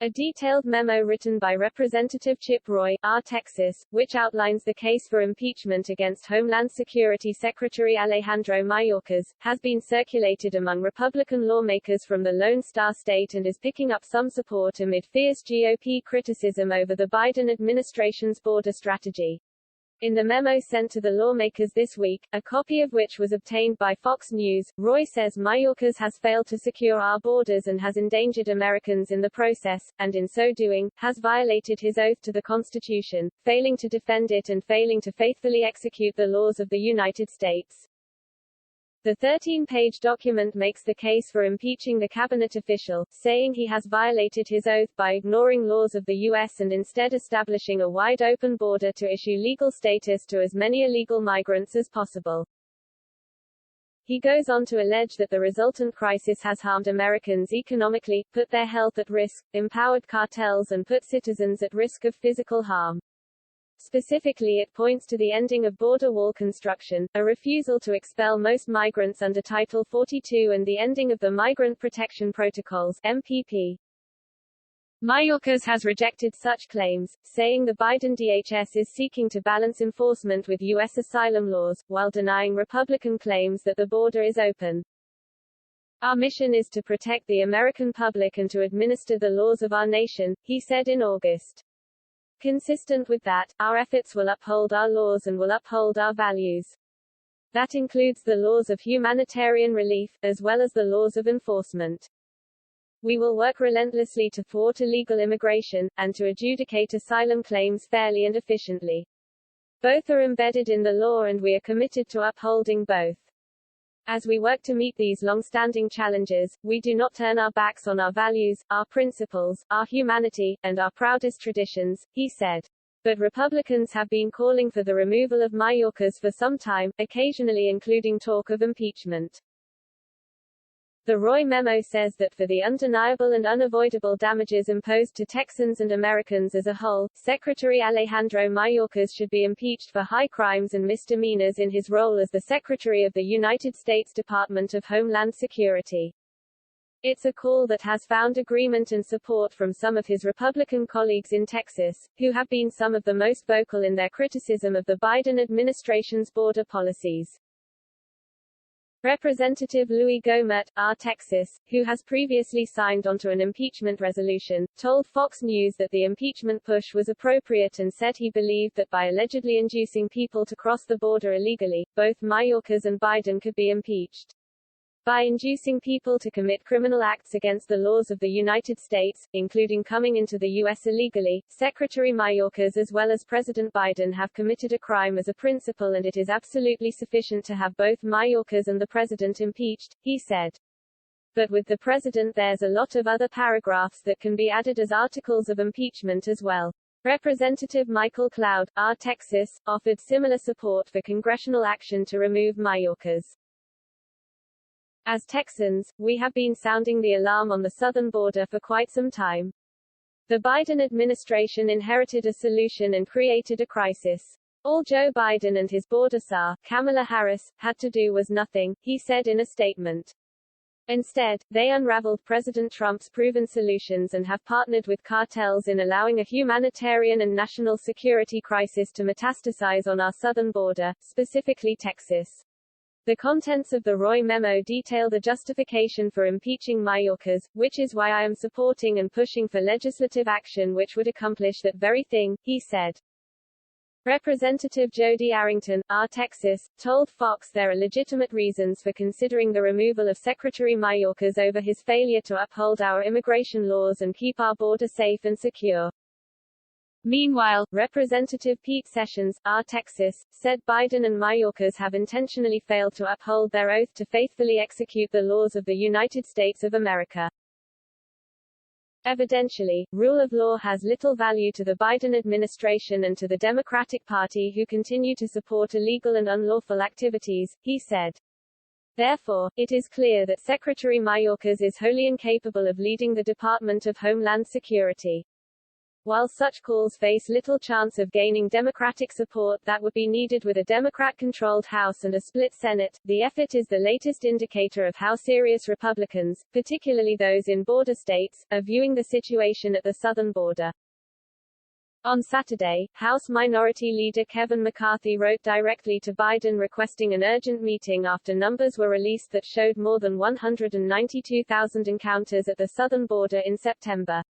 A detailed memo written by Representative Chip Roy, R. Texas, which outlines the case for impeachment against Homeland Security Secretary Alejandro Mayorkas, has been circulated among Republican lawmakers from the Lone Star State and is picking up some support amid fierce GOP criticism over the Biden administration's border strategy. In the memo sent to the lawmakers this week, a copy of which was obtained by Fox News, Roy says Mayorkas has failed to secure our borders and has endangered Americans in the process, and in so doing, has violated his oath to the Constitution, failing to defend it and failing to faithfully execute the laws of the United States. The 13-page document makes the case for impeaching the cabinet official, saying he has violated his oath by ignoring laws of the U.S. and instead establishing a wide-open border to issue legal status to as many illegal migrants as possible. He goes on to allege that the resultant crisis has harmed Americans economically, put their health at risk, empowered cartels and put citizens at risk of physical harm. Specifically, it points to the ending of border wall construction, a refusal to expel most migrants under Title 42 and the ending of the Migrant Protection Protocols (MPP). Mayorkas has rejected such claims, saying the Biden DHS is seeking to balance enforcement with U.S. asylum laws, while denying Republican claims that the border is open. Our mission is to protect the American public and to administer the laws of our nation, he said in August. Consistent with that, our efforts will uphold our laws and will uphold our values. That includes the laws of humanitarian relief, as well as the laws of enforcement. We will work relentlessly to thwart illegal immigration, and to adjudicate asylum claims fairly and efficiently. Both are embedded in the law and we are committed to upholding both. As we work to meet these long-standing challenges, we do not turn our backs on our values, our principles, our humanity, and our proudest traditions, he said. But Republicans have been calling for the removal of Mayorkas for some time, occasionally including talk of impeachment. The Roy memo says that for the undeniable and unavoidable damages imposed to Texans and Americans as a whole, Secretary Alejandro Mayorkas should be impeached for high crimes and misdemeanors in his role as the Secretary of the United States Department of Homeland Security. It's a call that has found agreement and support from some of his Republican colleagues in Texas, who have been some of the most vocal in their criticism of the Biden administration's border policies. Representative Louis Gohmert, R. Texas, who has previously signed onto an impeachment resolution, told Fox News that the impeachment push was appropriate and said he believed that by allegedly inducing people to cross the border illegally, both Mayorkas and Biden could be impeached. By inducing people to commit criminal acts against the laws of the United States, including coming into the U.S. illegally, Secretary Mayorkas as well as President Biden have committed a crime as a principle and it is absolutely sufficient to have both Mayorkas and the president impeached, he said. But with the president there's a lot of other paragraphs that can be added as articles of impeachment as well. Representative Michael Cloud, R. Texas, offered similar support for congressional action to remove Mayorkas. As Texans, we have been sounding the alarm on the southern border for quite some time. The Biden administration inherited a solution and created a crisis. All Joe Biden and his border czar, Kamala Harris, had to do was nothing, he said in a statement. Instead, they unraveled President Trump's proven solutions and have partnered with cartels in allowing a humanitarian and national security crisis to metastasize on our southern border, specifically Texas. The contents of the Roy memo detail the justification for impeaching Mayorkas, which is why I am supporting and pushing for legislative action which would accomplish that very thing, he said. Representative Jody Arrington, R. Texas, told Fox there are legitimate reasons for considering the removal of Secretary Mayorkas over his failure to uphold our immigration laws and keep our border safe and secure. Meanwhile, Representative Pete Sessions, R. Texas, said Biden and Mayorkas have intentionally failed to uphold their oath to faithfully execute the laws of the United States of America. Evidentially, rule of law has little value to the Biden administration and to the Democratic Party who continue to support illegal and unlawful activities, he said. Therefore, it is clear that Secretary Mayorkas is wholly incapable of leading the Department of Homeland Security. While such calls face little chance of gaining Democratic support that would be needed with a Democrat-controlled House and a split Senate, the effort is the latest indicator of how serious Republicans, particularly those in border states, are viewing the situation at the southern border. On Saturday, House Minority Leader Kevin McCarthy wrote directly to Biden requesting an urgent meeting after numbers were released that showed more than 192,000 encounters at the southern border in September.